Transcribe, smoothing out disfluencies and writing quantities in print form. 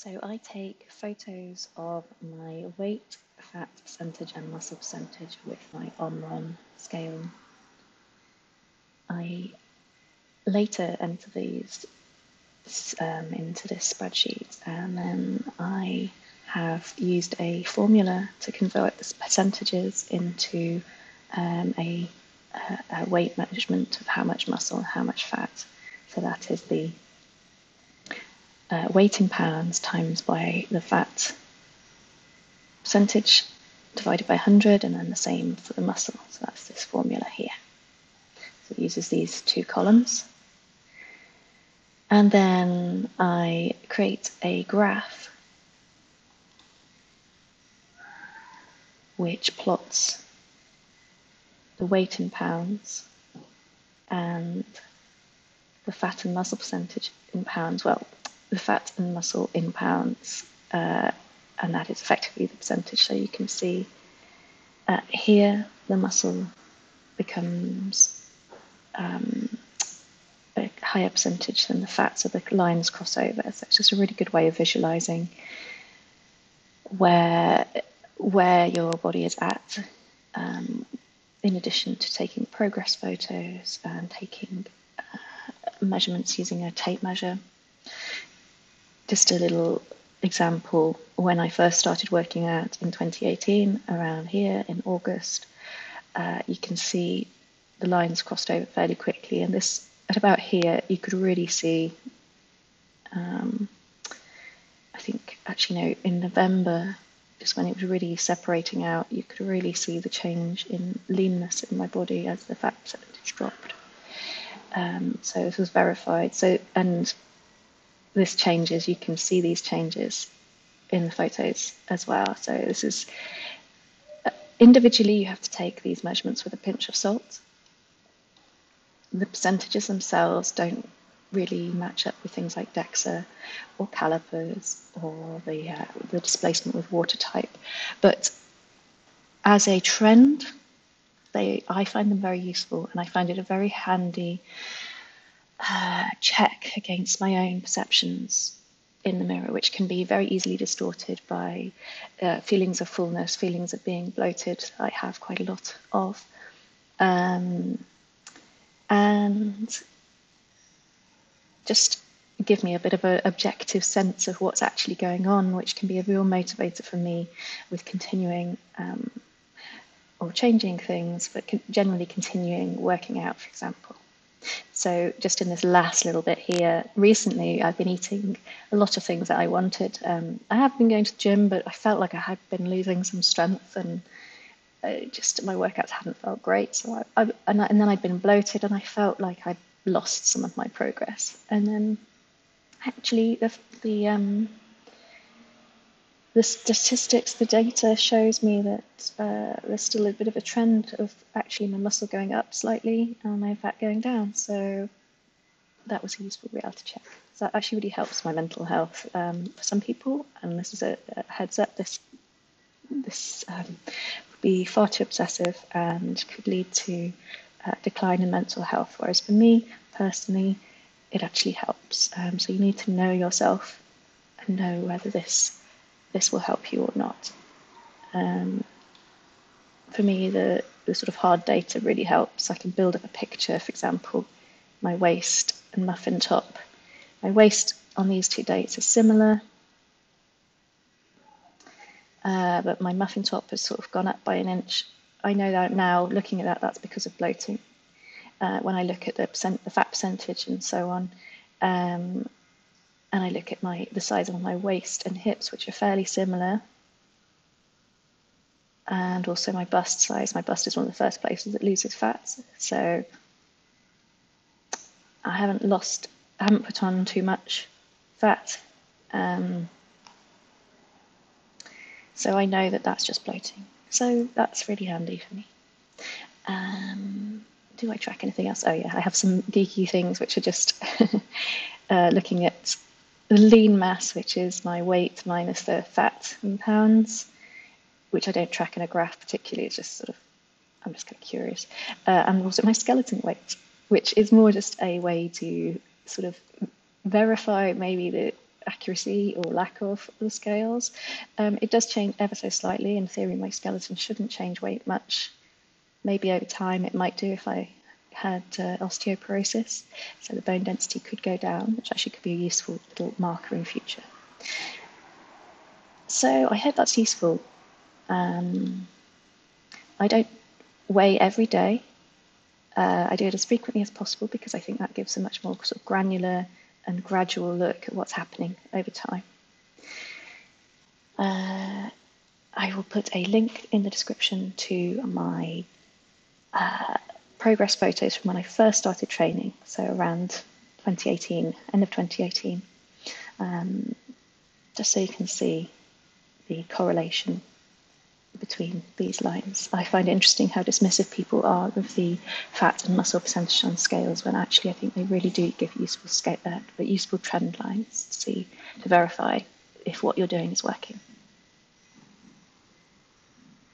So I take photos of my weight, fat percentage and muscle percentage with my Omron scale. I later enter these into this spreadsheet, and then I have used a formula to convert the percentages into a weight measurement of how much muscle and how much fat. So that is the weight in pounds times by the fat percentage divided by 100, and then the same for the muscle. So that's this formula here. So it uses these two columns. And then I create a graph which plots the weight in pounds and the fat and muscle percentage in pounds. Well, the fat and muscle in pounds, and that is effectively the percentage. So you can see here the muscle becomes a higher percentage than the fat, so the lines cross over. So it's just a really good way of visualizing where your body is at, in addition to taking progress photos and taking measurements using a tape measure. Just a little example, when I first started working out in 2018, around here in August, you can see the lines crossed over fairly quickly, and this at about here you could really see, I think actually no, in November, just when it was really separating out, you could really see the change in leanness in my body as the fat percentage dropped. So this was verified. So, and this changes, you can see these changes in the photos as well. So this is, individually you have to take these measurements with a pinch of salt. The percentages themselves don't really match up with things like DEXA or callipers or the displacement with water type. But as a trend, I find them very useful, and I find it a very handy check against my own perceptions in the mirror, which can be very easily distorted by feelings of fullness, feelings of being bloated. I have quite a lot of. And just give me a bit of an objective sense of what's actually going on, which can be a real motivator for me with continuing or changing things, but generally continuing working out, for example. So just in this last little bit here, recently I've been eating a lot of things that I wanted. I have been going to the gym, but I felt like I had been losing some strength, and just my workouts hadn't felt great. So and then I'd been bloated, and I felt like I'd lost some of my progress. And then actually the statistics, the data shows me that there's still a bit of a trend of actually my muscle going up slightly and my fat going down. So that was a useful reality check. So that actually really helps my mental health for some people. And this is a heads up, this would be far too obsessive and could lead to decline in mental health. Whereas for me personally, it actually helps. So you need to know yourself and know whether this will help you or not. For me, the sort of hard data really helps. I can build up a picture, for example, my waist and muffin top. My waist on these two dates is similar, but my muffin top has sort of gone up by an inch. I know that now, looking at that, that's because of bloating. When I look at the fat percentage and so on, and I look at the size of my waist and hips, which are fairly similar, and also my bust size. My bust is one of the first places that loses fat, so I haven't put on too much fat, so I know that that's just bloating. So that's really handy for me. Do I track anything else? Oh yeah, I have some geeky things which are just looking at the lean mass, which is my weight minus the fat in pounds, which I don't track in a graph particularly. It's just sort of, I'm just kind of curious. And also my skeleton weight, which is more just a way to sort of verify maybe accuracy or lack of the scales. It does change ever so slightly. In theory, my skeleton shouldn't change weight much. Maybe over time it might do if I had osteoporosis, so the bone density could go down, which actually could be a useful little marker in future. So I hope that's useful. I don't weigh every day. I do it as frequently as possible because I think that gives a much more sort of granular and gradual look at what's happening over time. I will put a link in the description to my progress photos from when I first started training, so around 2018, end of 2018, just so you can see the correlation between these lines. I find it interesting how dismissive people are of the fat and muscle percentage on scales, when actually I think they really do give useful trend lines to see, to verify if what you're doing is working.